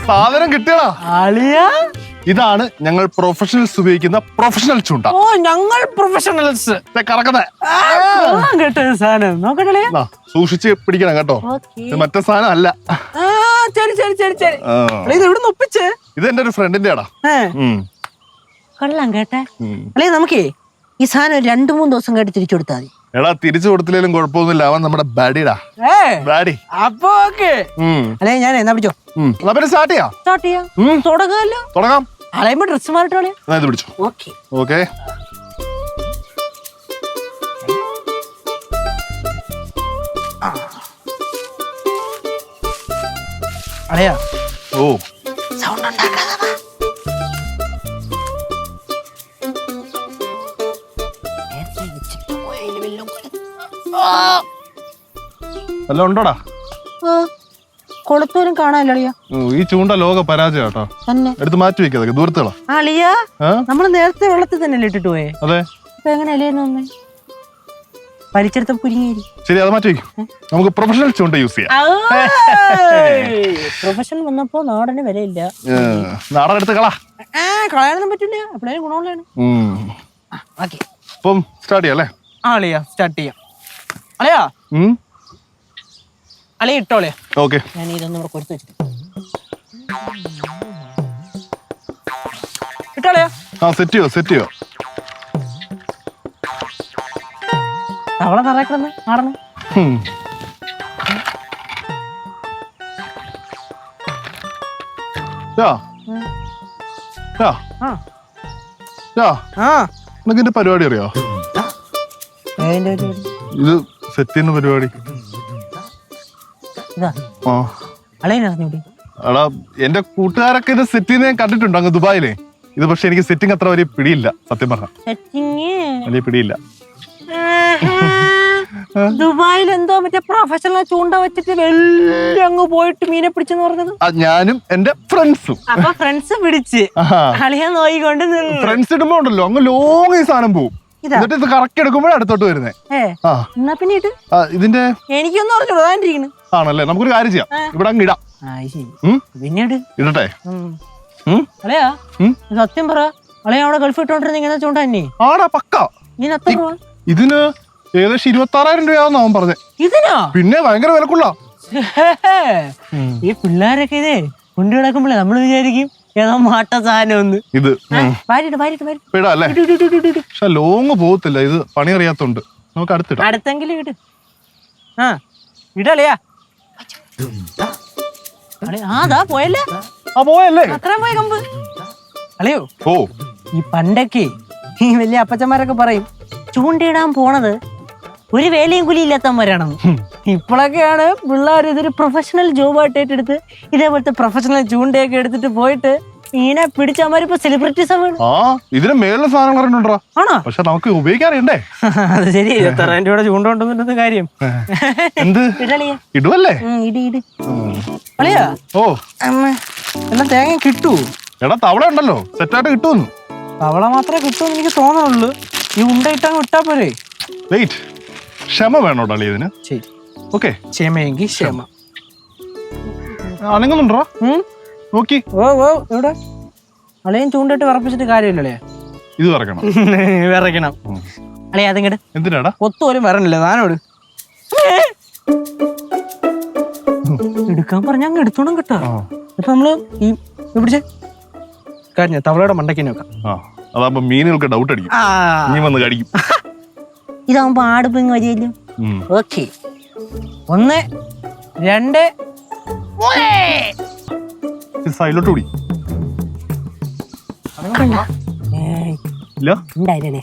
സാധനം കിട്ടിയടാ അളിയാ. ഇതാണ് ഞങ്ങൾ പ്രൊഫഷണൽസ് ഉപയോഗിക്കുന്ന പ്രൊഫഷണൽ ചൂണ്ട. ഓ ഞങ്ങൾ പ്രൊഫഷണൽസ് കറക്കുന്നേ കേട്ടോ സാധനം നോക്കട്ടെ. സൂക്ഷിച്ച് പിടിക്കണം കേട്ടോ, ഇത് മറ്റേ സാധനം അല്ല. ശരി ശരി ശരി ശരി. ഇത് എവിടെ ഒപ്പിച്ച്? ഇത് എന്റെ ഒരു ഫ്രണ്ടിന്റെ ആടാ. കൊള്ളാം കേട്ടെ. അല്ലെ നമുക്കേ ഈ സാധനം 2-3 ദിവസം കഴിഞ്ഞ് തിരിച്ചു കൊടുത്താൽ മതി. എടാ തിരിച്ചു കൊടുത്തില്ലേലും കുഴപ്പമൊന്നുമില്ല, അവൻ നമ്മുടെ ബാഡിടാ. ബാഡി. അപ്പൊ ഓക്കെ അല്ലെ ഞാൻ എന്നാ പിടിച്ചോ. എന്നാ പിന്നെ സ്റ്റാർട്ട് ചെയ്യാം. സ്റ്റാർട്ട് ചെയ്യാം. തുടങ്ങാമല്ലോ. തുടങ്ങാം. അളയുമ്പോ ഡ്രസ് മാറിട്ടോളെ. ഇത് പിടിച്ചോ. Okay okay. അളയാ. ഓ സൗണ്ട് ഉണ്ടാക്കാതെ വല്ല ഉണ്ടോടാ? കൊളുത്തോലും കാണാനില്ല. ഈ ചൂണ്ട ലോക പരാജയം കേട്ടോ. എടുത്ത് മാറ്റി വെക്കാതെ ദൂരത്തുകളാ. അളിയാ നമ്മള് നേരത്തെ വെള്ളത്തിൽ തന്നെ ഇട്ടിട്ട് പോയേ. അതെ. ഇപ്പൊ എങ്ങനെയല്ലേ പരിച്ചെടുത്ത പുരിങ്ങേരി. ശരി, അത് മാറ്റി വെക്കും. നമുക്ക് പ്രൊഫഷണൽ ചൂണ്ട യൂസ് ചെയ്യാം. പ്രൊഫഷണൽ വന്നപ്പോ നാടന് വിലയില്ല. നാടൻ എടുത്ത് കളാ. കളയാനൊന്നും പറ്റില്ല. എപ്പോഴും ഗുണമുള്ളതാണ്. ഇപ്പം സ്റ്റാർട്ട് ചെയ്യാം അല്ലേ? അളിയാ സ്റ്റാർട്ട് ചെയ്യാം. അളിയാ അളിയ ഇട്ടോളെ. ഓക്കെ. ഞാൻ ഇതൊന്നും കൂടെ കൊടുത്തു വെച്ചിട്ട് ഇട്ടോളയാ. സെറ്റ് ചെയ്യോ. അവളെ നിറയ്ക്കണം നടന്നു. നിനക്ക് എന്റെ പരിപാടി അറിയോ? ഇത് സെറ്റ് ചെയ്യുന്ന പരിപാടി. എടാ എന്റെ കൂട്ടുകാരൊക്കെ ഇത് സെറ്റ് ചെയ്യുന്ന ഞാൻ കണ്ടിട്ടുണ്ട് അങ്ങ് ദുബായിലെ. ഇത് പക്ഷെ എനിക്ക് സെറ്റിംഗ് അത്ര വലിയ പിടിയില്ല, സത്യം പറഞ്ഞ വലിയ പിടിയില്ല. ദുബായിൽ എന്തോ മറ്റേ പ്രൊഫഷണൽ ചൂണ്ട വെച്ചിട്ട് വലിയ അങ്ങ് പോയിട്ട് മീനെ പിടിച്ചെന്ന് പറഞ്ഞത്. ഞാനും എന്റെ ഫ്രണ്ട്സും. അപ്പൊ ഫ്രണ്ട്സ് പിടിച്ച് കളിയാൻ നോയിക്കൊണ്ട് ഫ്രണ്ട്സ് ഇടുമ്പോ ഉണ്ടല്ലോ അങ്ങ് ലോങ് ഈ സാധനം പോവും. എന്നിട്ട് ഇത് കറക്കി എടുക്കുമ്പോഴേ അടുത്തോട്ട് വരുന്നേ. എന്നാ പിന്നെ ഇട്ട്. ഇതിന്റെ എനിക്കൊന്നും പറഞ്ഞോളൂ. ആണല്ലേ, നമുക്കൊരു കാര്യം ചെയ്യാം, ഇവിടെ അങ്ങ് ഇടാം. പിന്നീട് ഇടട്ടെ. അളയാ സത്യം പറ, അളയാ അവിടെ ഗൾഫ് ഇട്ടോണ്ടിരുന്ന ഇങ്ങനെ ചൂണ്ട തന്നെ ആടാ പക്ക. ഇതിന് ഏകദേശം 26,000 രൂപയാണെന്ന് അവൻ പറഞ്ഞേ. ഇതിനോ? പിന്നെ ഭയങ്കര വിലക്കുള്ള. ഈ പിള്ളേരൊക്കെ ഇതേ കൊണ്ടു കിടക്കുമ്പോഴേ നമ്മള് വിചാരിക്കും ഏതോ മാട്ട സാധനം ഒന്ന്. ഇത് ഇടാല്ലേ? പക്ഷെ ലോങ് പോകത്തില്ല, ഇത് പണി അറിയാത്തോണ്ട് നമുക്ക് അടുത്തിടാം. അടുത്തെങ്കിലും ഇട്. ഇടലയാ. പോയല്ലേ പോയല്ലേ അത്രയും പോയ കമ്പ്. അളയോ ഓ ഈ പണ്ടൊക്കെ ഈ വലിയ അപ്പച്ചന്മാരൊക്കെ പറയും ചൂണ്ടയിടാൻ പോണത് ഒരു വേലയും കുലിയില്ലാത്തവരാണ്. ഇപ്പോഴൊക്കെയാണ് പിള്ളേർ ഇതൊരു പ്രൊഫഷണൽ ജോബായിട്ട് ഏറ്റെടുത്ത് ഇതേപോലത്തെ പ്രൊഫഷണൽ ചൂണ്ടയൊക്കെ എടുത്തിട്ട് പോയിട്ട് മീനെ പിടിച്ചമാരിപ്പോ സെലിബ്രിറ്റീസ് ആണ്. ഇതിന് മേലുള്ള സാധനങ്ങൾ ആണോ? പക്ഷെ നമുക്ക് ഉപയോഗിക്കാറിയണ്ടേ. അത് ശരി. 26,000 രൂപയുടെ ചൂണ്ട ഉണ്ടെന്നുണ്ടെന്ന് കാര്യം. എന്ത് ഇടുവല്ലേ? അളിയാ ഓ എല്ലാം തേങ്ങ കിട്ടൂ. എടാ തവള ഉണ്ടല്ലോ, സെറ്റായിട്ട് കിട്ടുമെന്ന്. തവള മാത്രമേ കിട്ടുമെന്ന് എനിക്ക് തോന്നുന്നുള്ളൂ. ഈ ഉണ്ട ഇട്ടങ്ങ് വിട്ടാ പോരെ. വെയിറ്റ്, ക്ഷമ വേണോട്ടോ ഇതിന്. ഓക്കെ, ക്ഷമയെങ്കിൽ ക്ഷമ. അനങ്ങുന്നുണ്ടോ നോക്കി? എവിടെ അളയും ചൂണ്ടിട്ട് വിറപ്പിച്ചിട്ട് കാര്യമില്ലല്ലേ? ഇത് വിറക്കണം. വിറയ്ക്കണം അളയാ. അതിങ്ങട് എന്തിനാടാ? ഒത്തുപോലും വരണില്ല. താനോട് എടുക്കാൻ പറഞ്ഞ അങ്ങ് എടുത്തോണം കേട്ടോ. ഇപ്പൊ നമ്മള് ഈ പിടിച്ചേ കഴിഞ്ഞ തവളയുടെ മണ്ടക്കിനെ വെക്കാം. അതാകുമ്പോ മീനുകൾക്ക് ഡൗട്ട് അടിക്കും, നീ വന്ന് കടിക്കും. ഇതാവുമ്പോ ആടുപ്പിങ് വരിയല്ലോ. ഓക്കെ, 1 2 സൈലോട്ട് കൂടി ഉണ്ടായില്ലേ?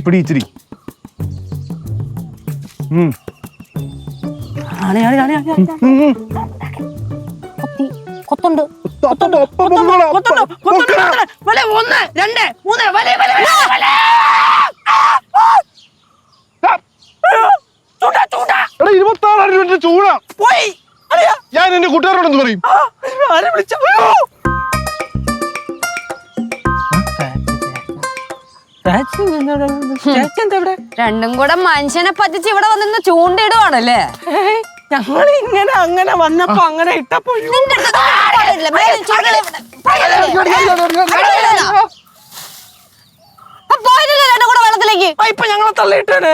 പിടി ഇച്ചിരി. കൊത്തുണ്ട്. 1 2 3 26,000 രൂപ ചൂട പോയി. ഞാൻ എന്റെ കൂട്ടുകാരോടെന്ന് പറയും. രണ്ടും കൂടെ മനുഷ്യനെ പറ്റിച്ച് ഇവിടെ വന്നിരുന്ന് ചൂണ്ടയിടുവാണല്ലേ? ഞങ്ങൾ ഇങ്ങനെ അങ്ങനെ വന്നപ്പോ അങ്ങനെ ഇട്ടപ്പോ വെള്ളത്തിലേക്ക് ഇപ്പൊ ഞങ്ങളെ തള്ളിയിട്ടാണ്.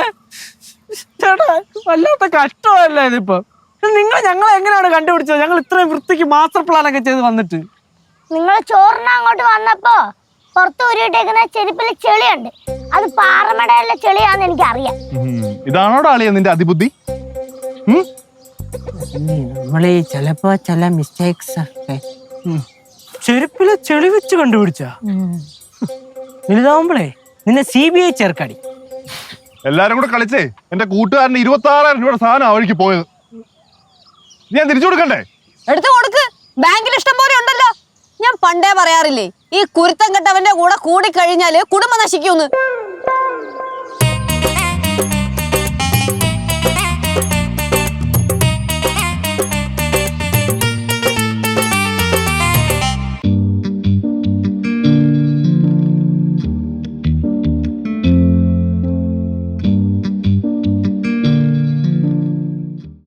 ചേട്ടാ വല്ലാത്ത കഷ്ടമല്ല ഇതിപ്പോ. നിങ്ങൾ ഞങ്ങളെ എങ്ങനെയാണ് കണ്ടുപിടിച്ചത്? ഞങ്ങൾ ഇത്രയും വൃത്തിക്ക് മാസ്റ്റർ പ്ലാൻ ഒക്കെ ചെയ്ത് വന്നിട്ട് നിങ്ങൾ ചോറിന് അങ്ങോട്ട് വന്നപ്പോ പുറത്ത് ഊരിയിട്ടേക്കുന്ന ചെരുപ്പില് ചെളിയുണ്ട്. അത് പാറമടയിലെ ചെളിയാന്ന് എനിക്കറിയാം. ഇതാണോടാ അളിയ നിന്റെ അതിബുദ്ധി? നമ്മളീ ചിലപ്പോ ചില മിസ്റ്റേക്സ് ഒക്കെ ചെരുപ്പില് ചെളി വെച്ച് കണ്ടുപിടിച്ച വലുതാവുമ്പോഴേ നിന്നെ CBI ചേർക്കാടി. എല്ലാരും കൂടെ കളിച്ചേ എന്റെ കൂട്ടുകാരന് 26,000 രൂപയുടെ സാധനം അവർക്ക് പോയത്. ഞാൻ തിരിച്ചു കൊടുക്കണ്ടേ? എടുത്തു കൊടുക്ക്. ബാങ്കിൽ ഇഷ്ടം പോലെ ഉണ്ടല്ലോ. ഞാൻ പണ്ടേ പറയാറില്ലേ, ഈ കുരുത്തം കെട്ടവന്റെ കൂടെ കൂടിക്കഴിഞ്ഞാല് കുടുംബം നശിക്കൂന്ന്.